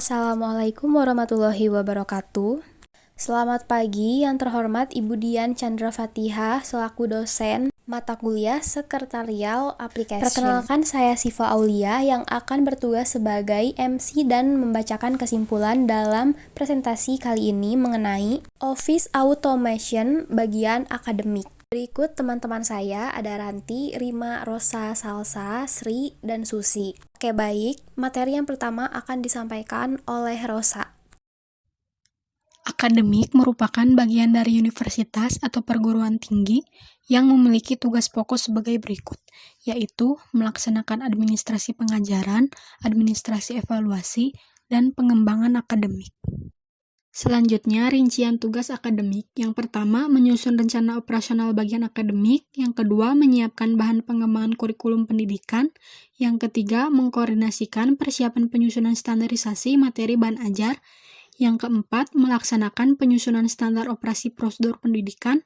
Assalamualaikum warahmatullahi wabarakatuh. Selamat pagi yang terhormat Ibu Dian Chandra Fatihah selaku dosen mata kuliah Sekretarial Application. Perkenalkan, saya Siva Aulia yang akan bertugas sebagai MC dan membacakan kesimpulan dalam presentasi kali ini mengenai Office Automation bagian akademik. Berikut teman-teman saya, ada Ranti, Rima, Rosa, Salsa, Sri, dan Susi. Oke, baik. Materi yang pertama akan disampaikan oleh Rosa. Akademik merupakan bagian dari universitas atau perguruan tinggi yang memiliki tugas pokok sebagai berikut, yaitu melaksanakan administrasi pengajaran, administrasi evaluasi, dan pengembangan akademik. Selanjutnya, rincian tugas akademik. Yang pertama, menyusun rencana operasional bagian akademik. Yang kedua, menyiapkan bahan pengembangan kurikulum pendidikan. Yang ketiga, mengkoordinasikan persiapan penyusunan standarisasi materi bahan ajar. Yang keempat, melaksanakan penyusunan standar operasi prosedur pendidikan.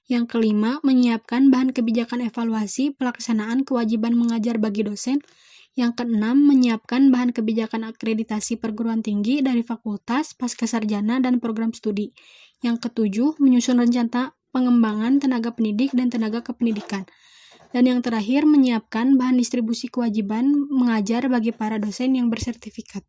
Yang kelima, menyiapkan bahan kebijakan evaluasi pelaksanaan kewajiban mengajar bagi dosen. Yang keenam, menyiapkan bahan kebijakan akreditasi perguruan tinggi dari fakultas, pascasarjana, dan program studi. Yang ketujuh, menyusun rencana pengembangan tenaga pendidik dan tenaga kependidikan. Dan yang terakhir, menyiapkan bahan distribusi kewajiban mengajar bagi para dosen yang bersertifikat.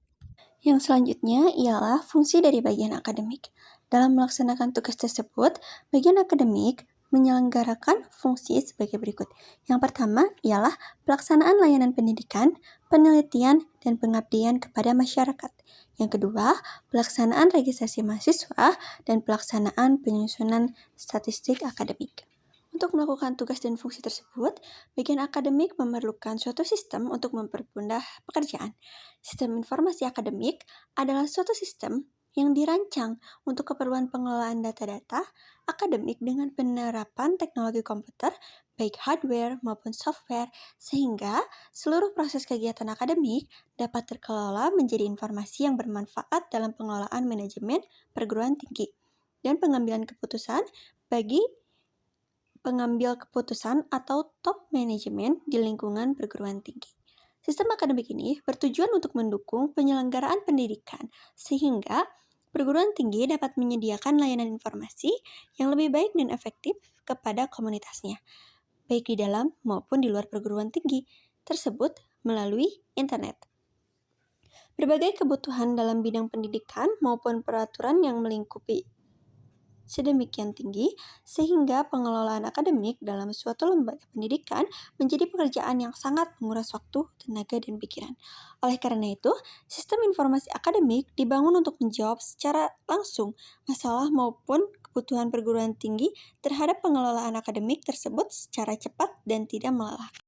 Yang selanjutnya ialah fungsi dari bagian akademik. Dalam melaksanakan tugas tersebut, bagian akademik menyelenggarakan fungsi sebagai berikut. Yang pertama ialah pelaksanaan layanan pendidikan, penelitian, dan pengabdian kepada masyarakat. Yang kedua, pelaksanaan registrasi mahasiswa dan pelaksanaan penyusunan statistik akademik. Untuk melakukan tugas dan fungsi tersebut, bagian akademik memerlukan suatu sistem untuk mempermudah pekerjaan. Sistem informasi akademik adalah suatu sistem yang dirancang untuk keperluan pengelolaan data-data akademik dengan penerapan teknologi komputer, baik hardware maupun software, sehingga seluruh proses kegiatan akademik dapat terkelola menjadi informasi yang bermanfaat dalam pengelolaan manajemen perguruan tinggi dan pengambilan keputusan bagi pengambil keputusan atau top manajemen di lingkungan perguruan tinggi. Sistem akademik ini bertujuan untuk mendukung penyelenggaraan pendidikan, sehingga perguruan tinggi dapat menyediakan layanan informasi yang lebih baik dan efektif kepada komunitasnya, baik di dalam maupun di luar perguruan tinggi tersebut melalui internet. Berbagai kebutuhan dalam bidang pendidikan maupun peraturan yang melingkupi sedemikian tinggi, sehingga pengelolaan akademik dalam suatu lembaga pendidikan menjadi pekerjaan yang sangat menguras waktu, tenaga, dan pikiran. Oleh karena itu, sistem informasi akademik dibangun untuk menjawab secara langsung masalah maupun kebutuhan perguruan tinggi terhadap pengelolaan akademik tersebut secara cepat dan tidak melelahkan.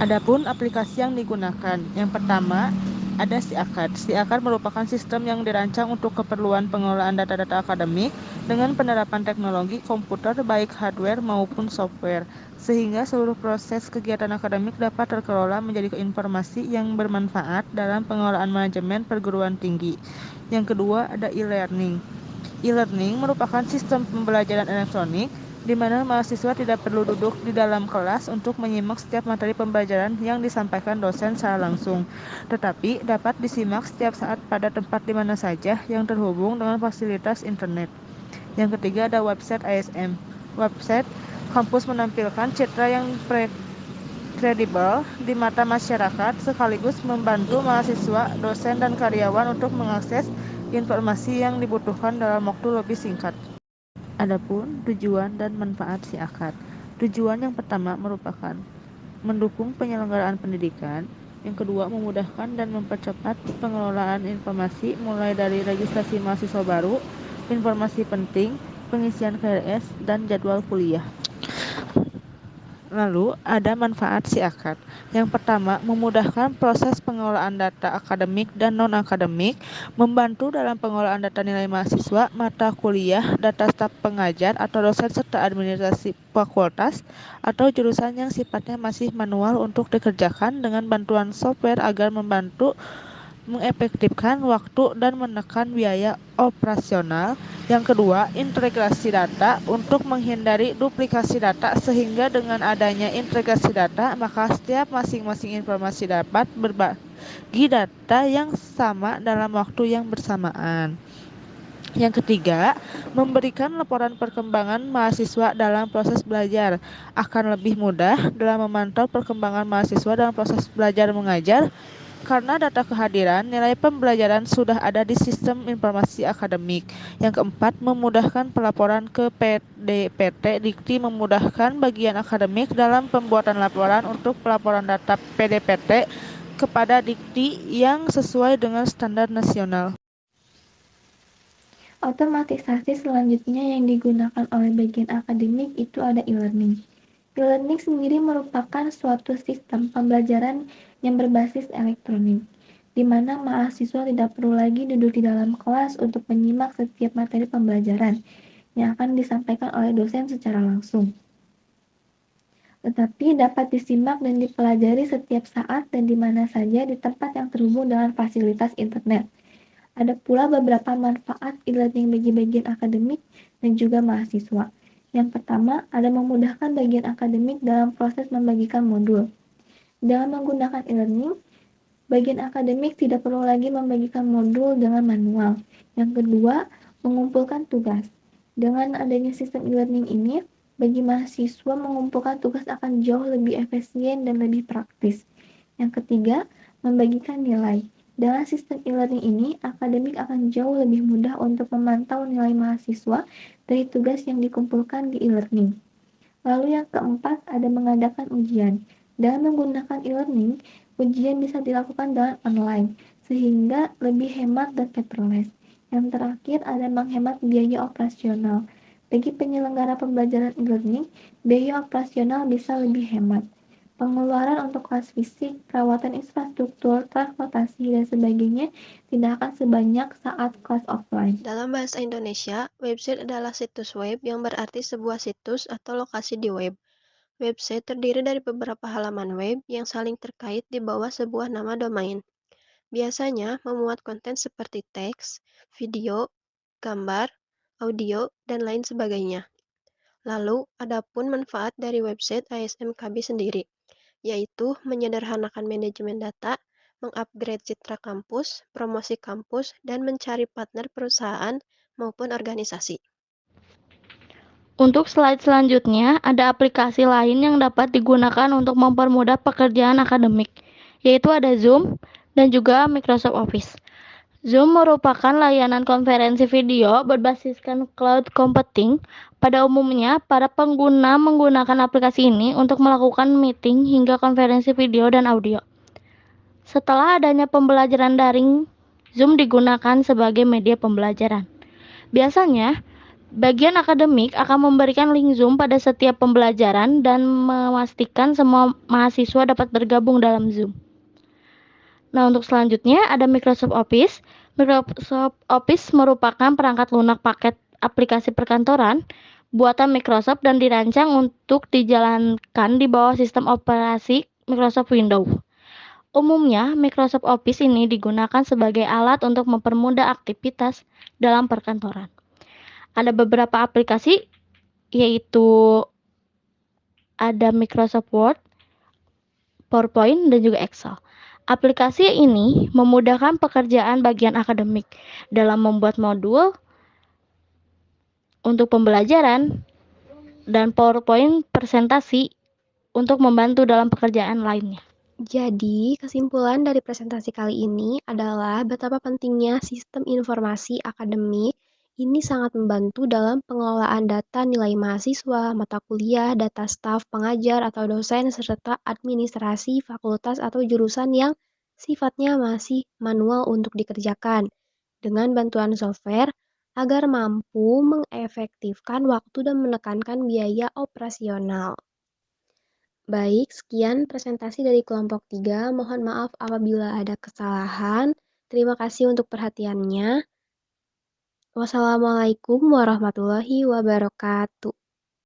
Adapun aplikasi yang digunakan, yang pertama ada SIAKAD. SIAKAD merupakan sistem yang dirancang untuk keperluan pengelolaan data-data akademik dengan penerapan teknologi komputer baik hardware maupun software, sehingga seluruh proses kegiatan akademik dapat terkelola menjadi informasi yang bermanfaat dalam pengelolaan manajemen perguruan tinggi. Yang kedua ada e-learning. E-learning merupakan sistem pembelajaran elektronik di mana mahasiswa tidak perlu duduk di dalam kelas untuk menyimak setiap materi pembelajaran yang disampaikan dosen secara langsung, tetapi dapat disimak setiap saat pada tempat di mana saja yang terhubung dengan fasilitas internet. Yang ketiga ada website ISM. Website kampus menampilkan citra yang kredibel di mata masyarakat sekaligus membantu mahasiswa, dosen, dan karyawan untuk mengakses informasi yang dibutuhkan dalam waktu lebih singkat. Adapun tujuan dan manfaat SIAKAD. Tujuan yang pertama merupakan mendukung penyelenggaraan pendidikan. Yang kedua, memudahkan dan mempercepat pengelolaan informasi mulai dari registrasi mahasiswa baru, informasi penting, pengisian KRS, dan jadwal kuliah. Lalu, ada manfaat SIAKAD. Yang pertama, memudahkan proses pengelolaan data akademik dan non-akademik, membantu dalam pengelolaan data nilai mahasiswa, mata kuliah, data staf pengajar atau dosen serta administrasi fakultas atau jurusan yang sifatnya masih manual untuk dikerjakan dengan bantuan software agar membantu mengefektifkan waktu dan menekan biaya operasional. Yang kedua, integrasi data untuk menghindari duplikasi data, sehingga dengan adanya integrasi data, maka setiap masing-masing informasi dapat berbagi data yang sama dalam waktu yang bersamaan. Yang ketiga, memberikan laporan perkembangan mahasiswa dalam proses belajar. Akan lebih mudah dalam memantau perkembangan mahasiswa dalam proses belajar mengajar karena data kehadiran nilai pembelajaran sudah ada di sistem informasi akademik. Yang keempat, memudahkan pelaporan ke PDPT. Dikti memudahkan bagian akademik dalam pembuatan laporan untuk pelaporan data PDPT kepada Dikti yang sesuai dengan standar nasional. Otomatisasi selanjutnya yang digunakan oleh bagian akademik itu ada e-learning. E-learning sendiri merupakan suatu sistem pembelajaran yang berbasis elektronik, di mana mahasiswa tidak perlu lagi duduk di dalam kelas untuk menyimak setiap materi pembelajaran yang akan disampaikan oleh dosen secara langsung, tetapi dapat disimak dan dipelajari setiap saat dan di mana saja di tempat yang terhubung dengan fasilitas internet. Ada pula beberapa manfaat e-learning bagi bagian akademik dan juga mahasiswa. Yang pertama, ada memudahkan bagian akademik dalam proses membagikan modul. Dengan menggunakan e-learning, bagian akademik tidak perlu lagi membagikan modul dengan manual. Yang kedua, mengumpulkan tugas. Dengan adanya sistem e-learning ini, bagi mahasiswa mengumpulkan tugas akan jauh lebih efisien dan lebih praktis. Yang ketiga, membagikan nilai. Dengan sistem e-learning ini, akademik akan jauh lebih mudah untuk memantau nilai mahasiswa dari tugas yang dikumpulkan di e-learning. Lalu yang keempat, ada mengadakan ujian. Dengan menggunakan e-learning, ujian bisa dilakukan dengan online, sehingga lebih hemat dan paperless. Yang terakhir, ada menghemat biaya operasional. Bagi penyelenggara pembelajaran e-learning, biaya operasional bisa lebih hemat. Pengeluaran untuk kelas fisik, perawatan infrastruktur, transportasi, dan sebagainya tidak akan sebanyak saat kelas offline. Dalam bahasa Indonesia, website adalah situs web yang berarti sebuah situs atau lokasi di web. Website terdiri dari beberapa halaman web yang saling terkait di bawah sebuah nama domain. Biasanya memuat konten seperti teks, video, gambar, audio, dan lain sebagainya. Lalu, adapun manfaat dari website ASMKB sendiri, yaitu menyederhanakan manajemen data, mengupgrade citra kampus, promosi kampus, dan mencari partner perusahaan maupun organisasi. Untuk slide selanjutnya, ada aplikasi lain yang dapat digunakan untuk mempermudah pekerjaan akademik, yaitu ada Zoom dan juga Microsoft Office. Zoom merupakan layanan konferensi video berbasiskan cloud computing. Pada umumnya, para pengguna menggunakan aplikasi ini untuk melakukan meeting hingga konferensi video dan audio. Setelah adanya pembelajaran daring, Zoom digunakan sebagai media pembelajaran. Biasanya, bagian akademik akan memberikan link Zoom pada setiap pembelajaran dan memastikan semua mahasiswa dapat bergabung dalam Zoom. Nah, untuk selanjutnya ada Microsoft Office. Microsoft Office merupakan perangkat lunak paket aplikasi perkantoran buatan Microsoft dan dirancang untuk dijalankan di bawah sistem operasi Microsoft Windows. Umumnya, Microsoft Office ini digunakan sebagai alat untuk mempermudah aktivitas dalam perkantoran. Ada beberapa aplikasi, yaitu ada Microsoft Word, PowerPoint, dan juga Excel. Aplikasi ini memudahkan pekerjaan bagian akademik dalam membuat modul untuk pembelajaran dan PowerPoint presentasi untuk membantu dalam pekerjaan lainnya. Jadi, kesimpulan dari presentasi kali ini adalah betapa pentingnya sistem informasi akademik ini sangat membantu dalam pengelolaan data nilai mahasiswa, mata kuliah, data staf, pengajar, atau dosen, serta administrasi fakultas atau jurusan yang sifatnya masih manual untuk dikerjakan, dengan bantuan software agar mampu mengefektifkan waktu dan menekankan biaya operasional. Baik, sekian presentasi dari kelompok 3. Mohon maaf apabila ada kesalahan. Terima kasih untuk perhatiannya. Wassalamualaikum warahmatullahi wabarakatuh.